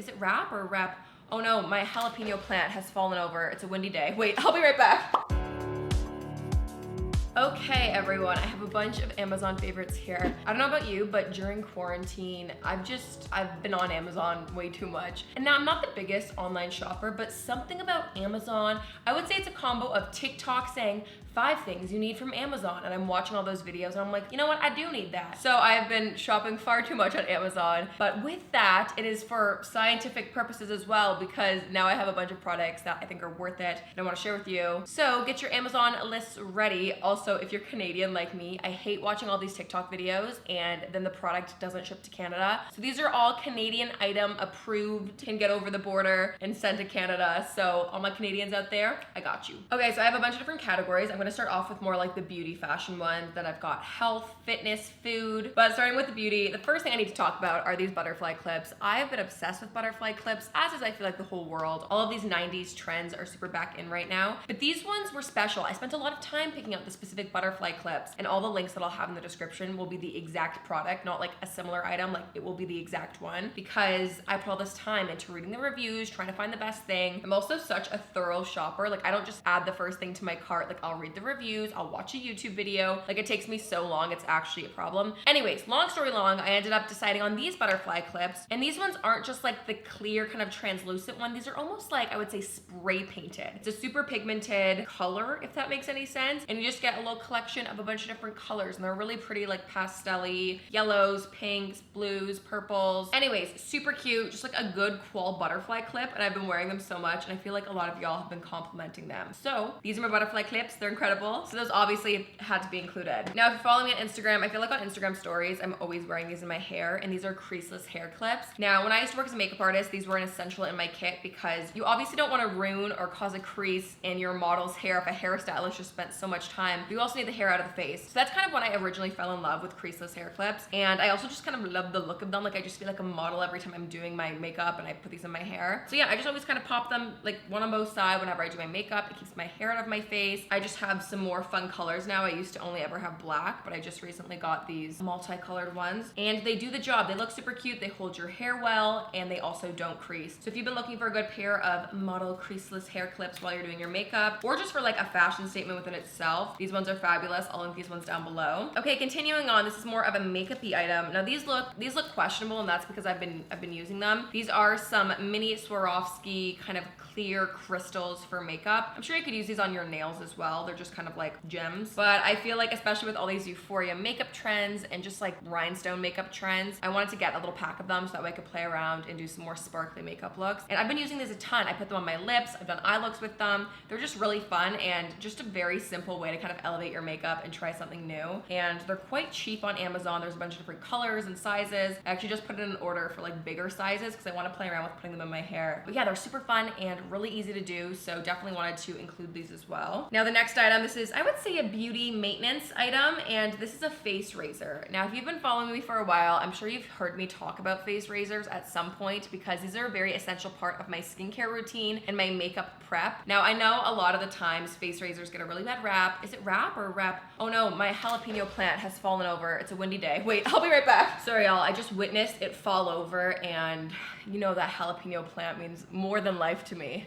Is it wrap or rep? Oh no, my jalapeno plant has fallen over. It's a windy day. Wait, I'll be right back. Okay, everyone, I have a bunch of Amazon favorites here. I don't know about you, but during quarantine, I've been on Amazon way too much. And now I'm not the biggest online shopper, but something about Amazon, I would say it's a combo of TikTok saying 5 things you need from Amazon, and I'm watching all those videos and I'm like, you know what, I do need that. So I've been shopping far too much on Amazon, but with that, it is for scientific purposes as well, because now I have a bunch of products that I think are worth it and I want to share with you. So get your Amazon lists ready. Also, if you're Canadian like me, I hate watching all these TikTok videos and then the product doesn't ship to Canada. So these are all Canadian item approved, can get over the border and sent to Canada. So all my Canadians out there, I got you. Okay, so I have a bunch of different categories. I'm gonna start off with more like the beauty fashion ones. Then I've got health, fitness, food. But starting with the beauty, the first thing I need to talk about are these butterfly clips. I've been obsessed with butterfly clips, as is I feel like the whole world. All of these 90s trends are super back in right now. But these ones were special. I spent a lot of time picking out the specific butterfly clips, and all the links that I'll have in the description will be the exact product, not like a similar item, like it will be the exact one, because I put all this time into reading the reviews, trying to find the best thing. I'm also such a thorough shopper. Like I don't just add the first thing to my cart. Like I'll read the reviews, I'll watch a YouTube video. Like it takes me so long, it's actually a problem. Anyways, long story long, I ended up deciding on these butterfly clips, and these ones aren't just like the clear kind of translucent one. These are almost like, I would say, spray painted. It's a super pigmented color, if that makes any sense. And you just get a little collection of a bunch of different colors, and they're really pretty, like pastel-y, yellows, pinks, blues, purples. Anyways, super cute, just like a good qual butterfly clip, and I've been wearing them so much, and I feel like a lot of y'all have been complimenting them. So these are my butterfly clips, they're incredible. So those obviously had to be included. Now, if you're following me on Instagram, I feel like on Instagram stories, I'm always wearing these in my hair, and these are creaseless hair clips. Now, when I used to work as a makeup artist, these were an essential in my kit because you obviously don't want to ruin or cause a crease in your model's hair if a hairstylist just spent so much time. You also need the hair out of the face. So that's kind of when I originally fell in love with creaseless hair clips, and I also just kind of love the look of them. Like I just feel like a model every time I'm doing my makeup and I put these in my hair. So yeah, I just always kind of pop them like one on both sides whenever I do my makeup. It keeps my hair out of my face. I just have some more fun colors now. I used to only ever have black, but I just recently got these multicolored ones, and they do the job. They look super cute, they hold your hair well, and they also don't crease. So if you've been looking for a good pair of model creaseless hair clips while you're doing your makeup, or just for like a fashion statement within itself, these ones are fabulous. I'll link these ones down below. Okay, continuing on, this is more of a makeup-y item. Now these look questionable, and that's because I've been using them. These are some mini Swarovski kind of clear crystals for makeup. I'm sure you could use these on your nails as well. They're just kind of like gems. But I feel like, especially with all these euphoria makeup trends and just like rhinestone makeup trends, I wanted to get a little pack of them so that way I could play around and do some more sparkly makeup looks. And I've been using these a ton. I put them on my lips. I've done eye looks with them. They're just really fun and just a very simple way to kind of elevate your makeup and try something new. And they're quite cheap on Amazon. There's a bunch of different colors and sizes. I actually just put in an order for like bigger sizes because I want to play around with putting them in my hair. But yeah, they're super fun and really easy to do, so definitely wanted to include these as well. Now the next item, this is, I would say, a beauty maintenance item, and this is a face razor. Now if you've been following me for a while, I'm sure you've heard me talk about face razors at some point because these are a very essential part of my skincare routine and my makeup prep. Now I know a lot of the times face razors get a really bad rap. Is it rap or rep? Oh no, my jalapeno plant has fallen over. It's a windy day. Wait, I'll be right back. Sorry y'all, I just witnessed it fall over, and you know that jalapeno plant means more than life to me.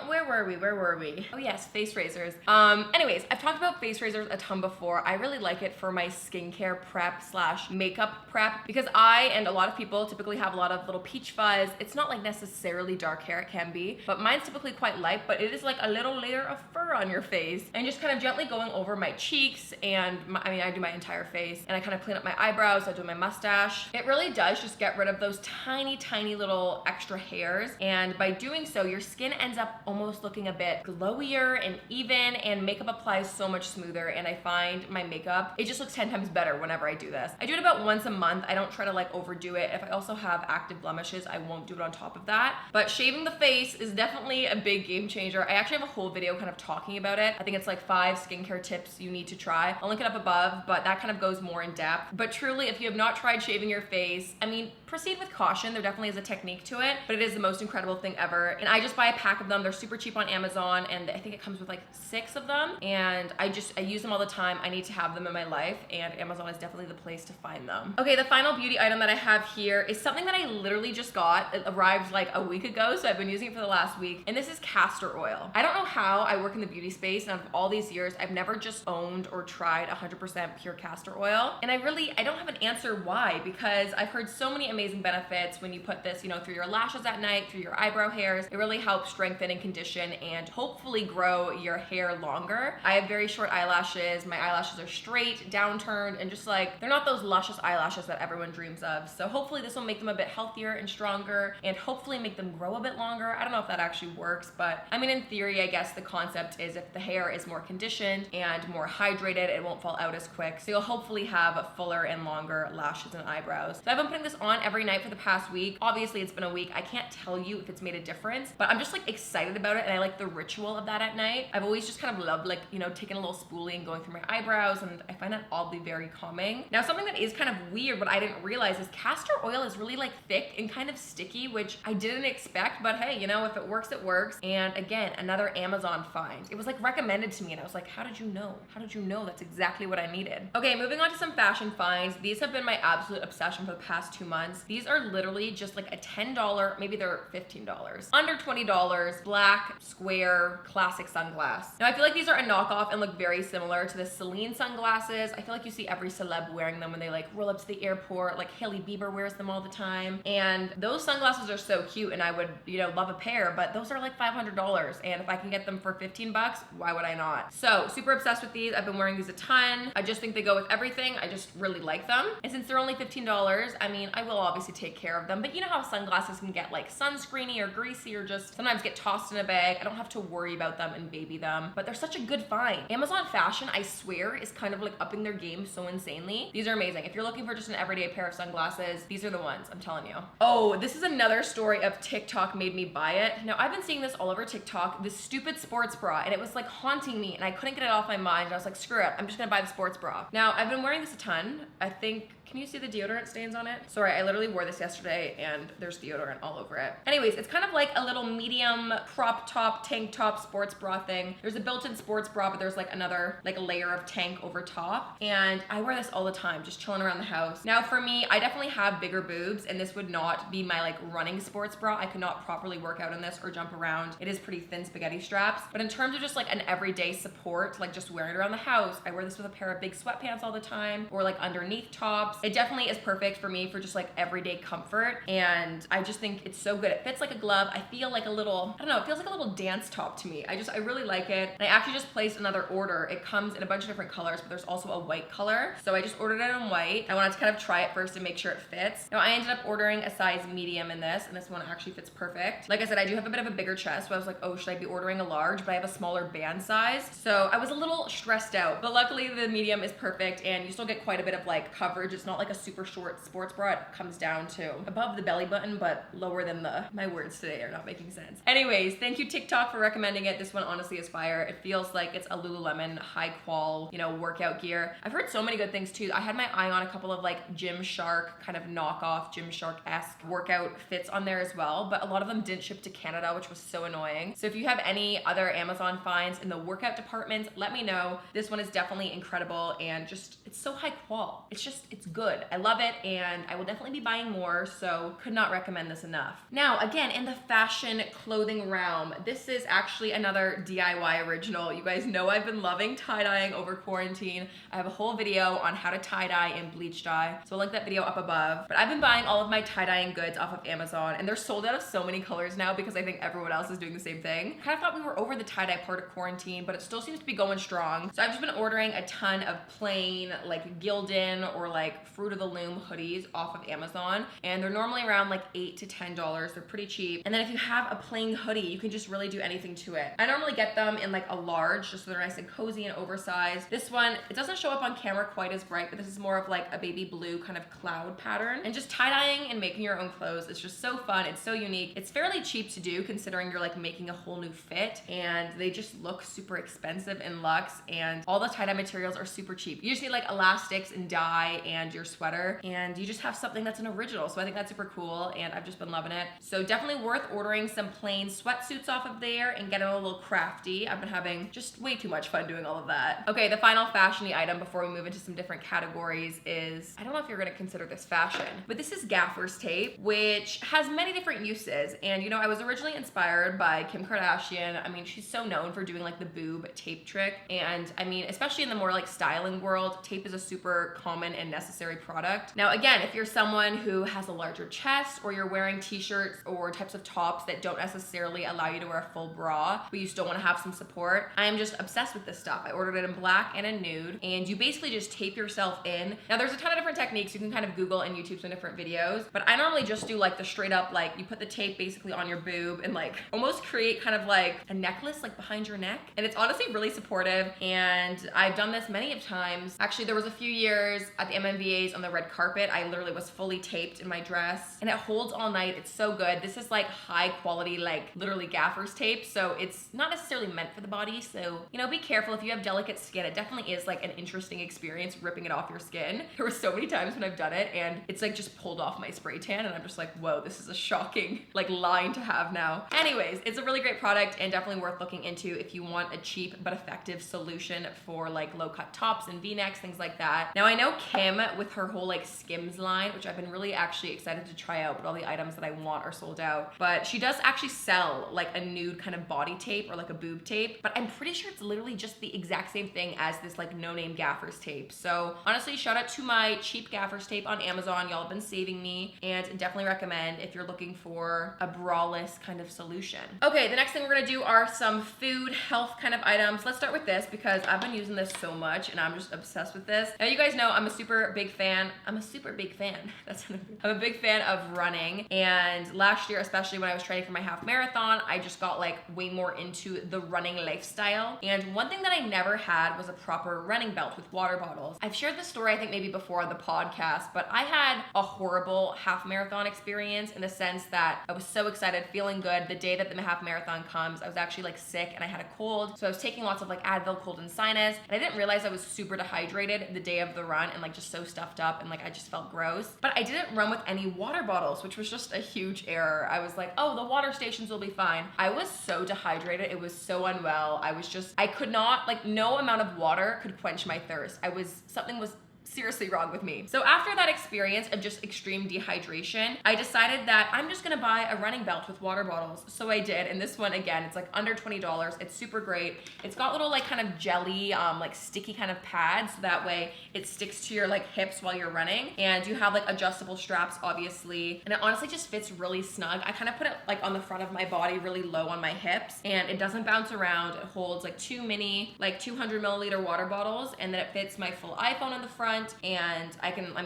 Where were we? Oh yes, face razors. Anyways, I've talked about face razors a ton before. I really like it for my skincare prep slash makeup prep because I and a lot of people typically have a lot of little peach fuzz. It's not like necessarily dark hair, it can be, but mine's typically quite light, but it is like a little layer of fur on your face, and just kind of gently going over my cheeks and I do my entire face, and I kind of clean up my eyebrows, I do my mustache. It really does just get rid of those tiny little extra hairs, and by doing so, your skin ends up almost looking a bit glowier and even, and makeup applies so much smoother, and I find my makeup, it just looks 10 times better whenever I do this. I do it about once a month. I don't try to like overdo it. If I also have active blemishes, I won't do it on top of that. But shaving the face is definitely a big game changer. I actually have a whole video kind of talking about it. I think it's like 5 skincare tips you need to try. I'll link it up above, but that kind of goes more in depth. But truly, if you have not tried shaving your face, I mean, proceed with caution. There definitely is a technique to it, but it is the most incredible thing ever. And I just buy a pack of them. They're super cheap on Amazon, and I think it comes with like 6 of them. and I use them all the time. I need to have them in my life, and Amazon is definitely the place to find them. Okay, the final beauty item that I have here is something that I literally just got. It arrived like a week ago, so I've been using it for the last week, and this is castor oil. I don't know how I work in the beauty space, and out of all these years, I've never just owned or tried 100% pure castor oil, and I don't have an answer why, because I've heard so many amazing benefits when you put this, through your lashes at night, through your eyebrow hairs. It really helps strengthen and condition and hopefully grow your hair longer. I have very short eyelashes. My eyelashes are straight, downturned, and just like, they're not those luscious eyelashes that everyone dreams of. So hopefully this will make them a bit healthier and stronger, and hopefully make them grow a bit longer. I don't know if that actually works, but I mean, in theory, I guess the concept is if the hair is more conditioned and more hydrated, it won't fall out as quick. So you'll hopefully have fuller and longer lashes and eyebrows. So I've been putting this on every night for the past week. Obviously, it's been a week. I can't tell you if it's made a difference, but I'm just like excited about it, and I like the ritual of that at night. I've always just kind of loved like, taking a little spoolie and going through my eyebrows, and I find that oddly very calming. Now, something that is kind of weird, but I didn't realize, is castor oil is really like thick and kind of sticky, which I didn't expect, but hey, if it works, it works. And again, another Amazon find. It was like recommended to me, and I was like, how did you know? How did you know that's exactly what I needed? Okay, moving on to some fashion finds. These have been my absolute obsession for the past 2 months. These are literally just like a $10, maybe they're $15, under $20, black, square, classic sunglass. Now, I feel like these are a knockoff and look very similar to the Celine sunglasses. I feel like you see every celeb wearing them when they like roll up to the airport, like Hailey Bieber wears them all the time. And those sunglasses are so cute, and I would, love a pair, but those are like $500. And if I can get them for 15 bucks, why would I not? So super obsessed with these. I've been wearing these a ton. I just think they go with everything. I just really like them. And since they're only $15, I mean, I will obviously take care of them, but you know how sunglasses can get like sunscreeny or greasy, or just sometimes get tossed in a bag. I don't have to worry about them and baby them, but they're such a good find. Amazon fashion, I swear, is kind of like upping their game so insanely. These are amazing. If you're looking for just an everyday pair of sunglasses, these are the ones, I'm telling you. Oh, this is another story of TikTok made me buy it. Now, I've been seeing this all over TikTok, this stupid sports bra, and it was like haunting me, and I couldn't get it off my mind. I was like, screw it, I'm just gonna buy the sports bra. Now, I've been wearing this a ton. I think, can you see the deodorant stains on it? Sorry, I literally wore this yesterday, and there's deodorant all over it. Anyways, it's kind of like a little medium crop top, tank top sports bra thing. There's a built-in sports bra, but there's like another like layer of tank over top. And I wear this all the time, just chilling around the house. Now for me, I definitely have bigger boobs, and this would not be my like running sports bra. I could not properly work out in this or jump around. It is pretty thin spaghetti straps. But in terms of just like an everyday support, like just wearing it around the house, I wear this with a pair of big sweatpants all the time, or like underneath tops. It definitely is perfect for me for just like everyday comfort, and I just think it's so good. It fits like a glove. I feel like a little, I don't know, it feels like a little dance top to me. I really like it. And I actually just placed another order. It comes in a bunch of different colors, but there's also a white color. So I just ordered it in white. I wanted to kind of try it first and make sure it fits. Now I ended up ordering a size medium in this, and this one actually fits perfect. Like I said, I do have a bit of a bigger chest, so I was like, oh, should I be ordering a large? But I have a smaller band size. So I was a little stressed out, but luckily the medium is perfect, and you still get quite a bit of like coverage. It's not like a super short sports bra. It comes down to above the belly button, but lower than my words today are not making sense. Anyways, thank you TikTok for recommending it. This one honestly is fire. It feels like it's a Lululemon high qual, workout gear. I've heard so many good things too. I had my eye on a couple of like Gymshark kind of knockoff Gymshark-esque workout fits on there as well, but a lot of them didn't ship to Canada, which was so annoying. So if you have any other Amazon finds in the workout department, let me know. This one is definitely incredible, and just, it's so high qual. It's good. I love it, and I will definitely be buying more, so could not recommend this enough. Now, again, in the fashion clothing realm, this is actually another DIY original. You guys know I've been loving tie-dyeing over quarantine. I have a whole video on how to tie-dye and bleach dye, so I'll link that video up above. But I've been buying all of my tie-dyeing goods off of Amazon, and they're sold out of so many colors now because I think everyone else is doing the same thing. Kind of thought we were over the tie-dye part of quarantine, but it still seems to be going strong. So I've just been ordering a ton of plain, like Gildan or like Fruit of the Loom hoodies off of Amazon, and they're normally around like $8 to $10. They're pretty cheap. And then if you have a plain hoodie, you can just really do anything to it. I normally get them in like a large, just so they're nice and cozy and oversized. This one, it doesn't show up on camera quite as bright, but this is more of like a baby blue kind of cloud pattern. And just tie-dyeing and making your own clothes, it's just so fun. It's so unique. It's fairly cheap to do considering you're like making a whole new fit, and they just look super expensive in luxe, and all the tie-dye materials are super cheap. You just need like elastics and dye and and your sweater, and you just have something that's an original. So I think that's super cool, and I've just been loving it. So definitely worth ordering some plain sweatsuits off of there and getting a little crafty. I've been having just way too much fun doing all of that. Okay, the final fashion-y item before we move into some different categories is, I don't know if you're gonna consider this fashion, but this is gaffer's tape, which has many different uses. And you know, I was originally inspired by Kim Kardashian. I mean, she's so known for doing like the boob tape trick. And I mean, especially in the more like styling world, tape is a super common and necessary product. Now, again, if you're someone who has a larger chest, or you're wearing t-shirts or types of tops that don't necessarily allow you to wear a full bra, but you still wanna have some support, I am just obsessed with this stuff. I ordered it in black and in nude, and you basically just tape yourself in. Now, there's a ton of different techniques. You can kind of Google and YouTube some different videos, but I normally just do like the straight up, like you put the tape basically on your boob and like almost create kind of like a necklace like behind your neck. And it's honestly really supportive, and I've done this many of times. Actually, there was a few years at the MMVAs on the red carpet, I literally was fully taped in my dress, and it holds all night. It's so good. This is like high quality, like literally gaffer's tape, so it's not necessarily meant for the body. So, you know, be careful if you have delicate skin. It definitely is like an interesting experience ripping it off your skin. There were so many times when I've done it and it's like just pulled off my spray tan, and I'm just like, whoa, this is a shocking like line to have now. Anyways, it's a really great product and definitely worth looking into if you want a cheap but effective solution for like low cut tops and V-necks, things like that. Now, I know Kim with her whole like Skims line, which I've been really actually excited to try out, but all the items that I want are sold out. But she does actually sell like a nude kind of body tape or like a boob tape, but I'm pretty sure it's literally just the exact same thing as this like no-name gaffer's tape. So honestly, shout out to my cheap gaffer's tape on Amazon. Y'all have been saving me, and definitely recommend if you're looking for a braless kind of solution. Okay, the next thing we're gonna do are some food health kind of items. Let's start with this because I've been using this so much and I'm just obsessed with this. Now, you guys know I'm a super big fan. I'm a big fan of running, and last year, especially when I was training for my half marathon, I just got like way more into the running lifestyle. And one thing that I never had was a proper running belt with water bottles. I've shared this story I think maybe before on the podcast, but I had a horrible half marathon experience in the sense that I was so excited, feeling good. The day that the half marathon comes, I was actually like sick and I had a cold. So I was taking lots of like Advil, cold and sinus, and I didn't realize I was super dehydrated the day of the run and like just so stuffed up and like I just felt gross. But I didn't run with any water bottles, which was just a huge error. I was like, oh, the water stations will be fine. I was so dehydrated. It was so unwell. I could not, like, no amount of water could quench my thirst. Something was seriously wrong with me. So after that experience of just extreme dehydration, I decided that I'm just gonna buy a running belt with water bottles. So I did, and this one, again, it's like under $20. It's super great. It's got little like kind of jelly, like sticky kind of pads, so that way it sticks to your like hips while you're running. And you have like adjustable straps, obviously, and it honestly just fits really snug. I kind of put it like on the front of my body, really low on my hips, and it doesn't bounce around. It holds like 2 mini, like 200 milliliter water bottles, and then it fits my full iPhone in the front. And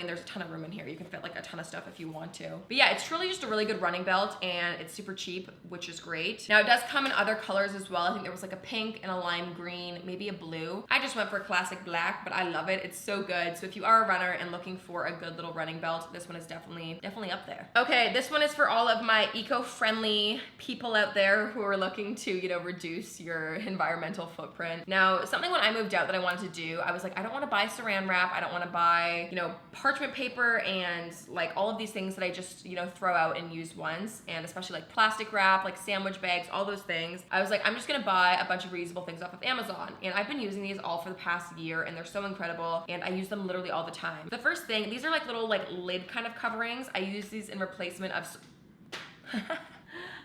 there's a ton of room in here. You can fit like a ton of stuff if you want to. But yeah, it's truly just a really good running belt, and it's super cheap, which is great. Now, it does come in other colors as well. I think there was like a pink and a lime green, maybe a blue. I just went for classic black, but I love it. It's so good. So if you are a runner and looking for a good little running belt, this one is definitely up there. Okay, this one is for all of my eco-friendly people out there who are looking to, you know, reduce your environmental footprint. Now, something when I moved out that I wanted to do, I was like, I don't want to buy saran wrap. I don't want to buy, you know, parchment paper and like all of these things that I just, you know, throw out and use once, and especially like plastic wrap, like sandwich bags, all those things. I was like, I'm just gonna buy a bunch of reusable things off of Amazon, and I've been using these all for the past year, and they're so incredible, and I use them literally all the time. The first thing, these are like little like lid kind of coverings. I use these in replacement of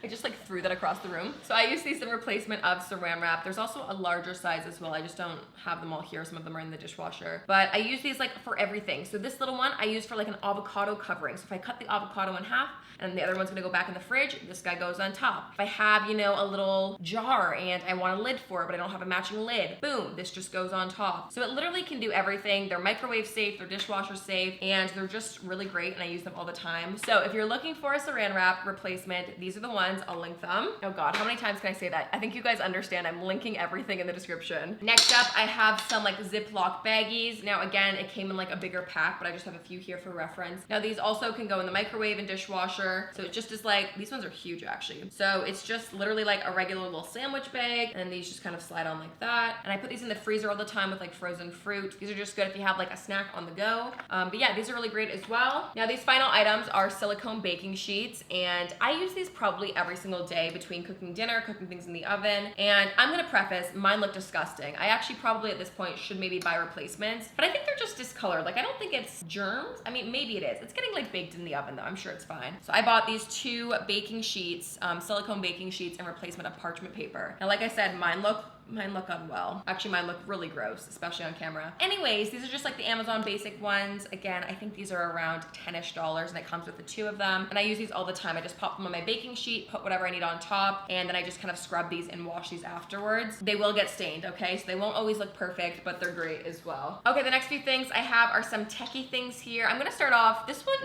I just like threw that across the room. So I use these in replacement of saran wrap. There's also a larger size as well. I just don't have them all here. Some of them are in the dishwasher. But I use these like for everything. So this little one I use for like an avocado covering. So if I cut the avocado in half and the other one's gonna go back in the fridge, this guy goes on top. If I have, you know, a little jar and I want a lid for it, but I don't have a matching lid, boom, this just goes on top. So it literally can do everything. They're microwave safe, they're dishwasher safe, and they're just really great, and I use them all the time. So if you're looking for a saran wrap replacement, these are the ones. ones. I'll link them. Oh God, how many times can I say that? I think you guys understand. I'm linking everything in the description. Next up, I have some like Ziploc baggies. Now again, it came in like a bigger pack, but I just have a few here for reference. Now these also can go in the microwave and dishwasher. So it just is like, these ones are huge actually. So it's just literally like a regular little sandwich bag, and these just kind of slide on like that. And I put these in the freezer all the time with like frozen fruit. These are just good if you have like a snack on the go. But yeah, these are really great as well. Now these final items are silicone baking sheets, and I use these probably every single day between cooking dinner, cooking things in the oven. And I'm gonna preface, mine look disgusting. I actually probably at this point should maybe buy replacements, but I think they're just discolored. Like I don't think it's germs. I mean, maybe it is. It's getting like baked in the oven though. I'm sure it's fine. So I bought these 2 baking sheets, silicone baking sheets in replacement of parchment paper. Now, like I said, mine look unwell. Actually, mine look really gross, especially on camera. Anyways, these are just like the Amazon basic ones. Again, I think these are around $10-ish, and it comes with the 2 of them. And I use these all the time. I just pop them on my baking sheet, put whatever I need on top, and then I just kind of scrub these and wash these afterwards. They will get stained, okay? So they won't always look perfect, but they're great as well. Okay, the next few things I have are some techie things here. I'm gonna start off, this one,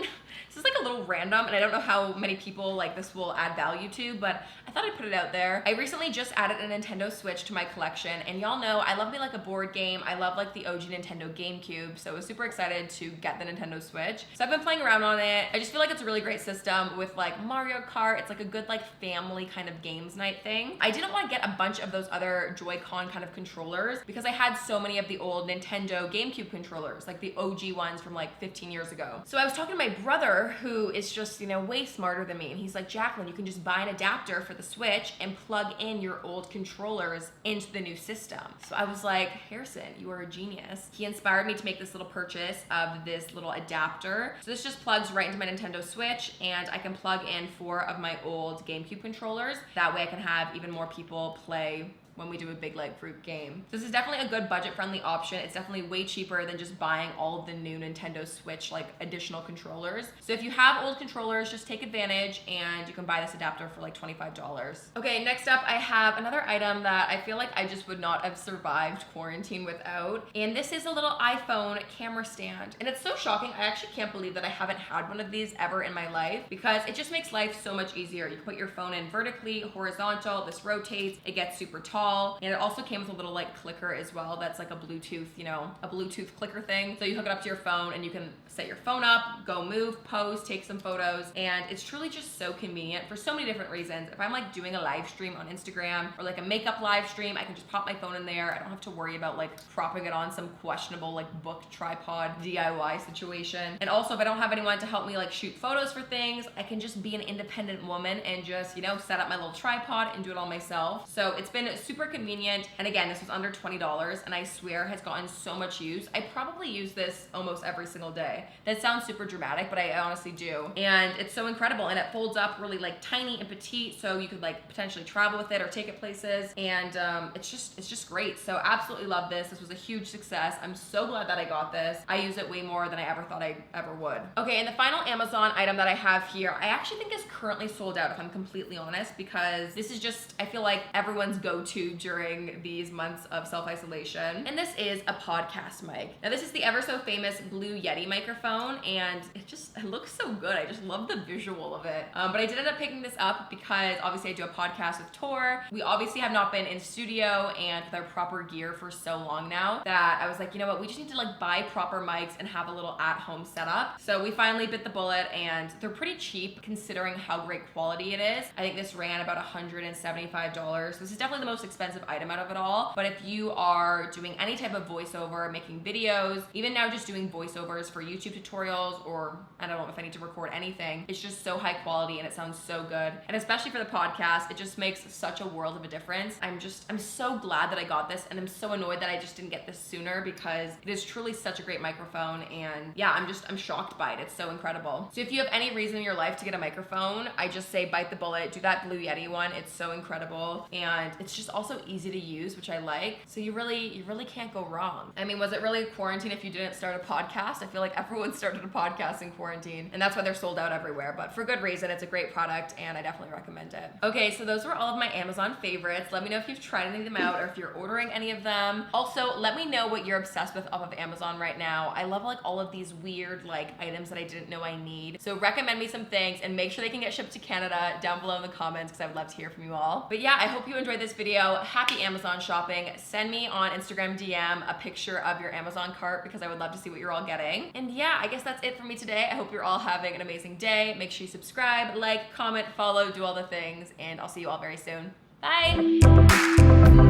this is like a little random, and I don't know how many people like this will add value to, but I thought I'd put it out there. I recently just added a Nintendo Switch to my collection, and y'all know I love me like a board game. I love like the OG Nintendo GameCube, so I was super excited to get the Nintendo Switch. So I've been playing around on it. I just feel like it's a really great system with like Mario Kart. It's like a good like family kind of games night thing. I didn't want to get a bunch of those other Joy-Con kind of controllers because I had so many of the old Nintendo GameCube controllers, like the OG ones from like 15 years ago. So I was talking to my brother, who is just, you know, way smarter than me, and he's like, Jaclyn, you can just buy an adapter for the Switch and plug in your old controllers into the new system. So I was like, Harrison, you are a genius. He inspired me to make this little purchase of this little adapter. So this just plugs right into my Nintendo Switch, and I can plug in 4 of my old GameCube controllers. That way I can have even more people play when we do a big leg fruit game. This is definitely a good budget-friendly option. It's definitely way cheaper than just buying all of the new Nintendo Switch like additional controllers. So if you have old controllers, just take advantage, and you can buy this adapter for like $25. Okay, next up I have another item that I feel like I just would not have survived quarantine without, and this is a little iPhone camera stand. And it's so shocking, I actually can't believe that I haven't had one of these ever in my life, because it just makes life so much easier. You put your phone in vertically, horizontal, this rotates, it gets super tall, and it also came with a little like clicker as well. That's like a Bluetooth, you know, a Bluetooth clicker thing. So you hook it up to your phone and you can set your phone up, go move, pose, take some photos, and it's truly just so convenient for so many different reasons. If I'm like doing a live stream on Instagram or like a makeup live stream, I can just pop my phone in there. I don't have to worry about like propping it on some questionable like book tripod DIY situation. And also, if I don't have anyone to help me like shoot photos for things, I can just be an independent woman and just, you know, set up my little tripod and do it all myself. So it's been super convenient. And again, this was under $20, and I swear has gotten so much use. I probably use this almost every single day. That sounds super dramatic, but I honestly do. And it's so incredible, and it folds up really like tiny and petite, so you could like potentially travel with it or take it places. And it's just great. So absolutely love this. This was a huge success. I'm so glad that I got this. I use it way more than I ever thought I ever would. Okay, and the final Amazon item that I have here, I actually think is currently sold out, if I'm completely honest, because this is just, I feel like everyone's go-to during these months of self-isolation. And this is a podcast mic. Now this is the ever so famous Blue Yeti microphone, and it looks so good. I just love the visual of it. But I did end up picking this up because obviously I do a podcast with Tor. We obviously have not been in studio and with our proper gear for so long now that I was like, you know what, we just need to like buy proper mics and have a little at-home setup. So we finally bit the bullet, and they're pretty cheap considering how great quality it is. I think this ran about $175. This is definitely the most expensive item out of it all. But if you are doing any type of voiceover, making videos, even now just doing voiceovers for YouTube tutorials, or I don't know if I need to record anything, it's just so high quality and it sounds so good. And especially for the podcast, it just makes such a world of a difference. I'm so glad that I got this, and I'm so annoyed that I just didn't get this sooner, because it is truly such a great microphone. And yeah, I'm shocked by it. It's so incredible. So if you have any reason in your life to get a microphone, I just say bite the bullet, do that Blue Yeti one. It's so incredible, and it's just also also easy to use, which I like. So you really can't go wrong. I mean, was it really quarantine if you didn't start a podcast? I feel like everyone started a podcast in quarantine, and that's why they're sold out everywhere, but for good reason. It's a great product and I definitely recommend it. Okay, so those were all of my Amazon favorites. Let me know if you've tried any of them out or if you're ordering any of them. Also, let me know what you're obsessed with off of Amazon right now. I love like all of these weird like items that I didn't know I need. So recommend me some things and make sure they can get shipped to Canada down below in the comments because I would love to hear from you all. But yeah, I hope you enjoyed this video. Happy Amazon shopping. Send me on Instagram DM a picture of your Amazon cart because I would love to see what you're all getting. And yeah, I guess that's it for me today. I hope you're all having an amazing day. Make sure you subscribe, like, comment, follow, do all the things, and I'll see you all very soon. Bye!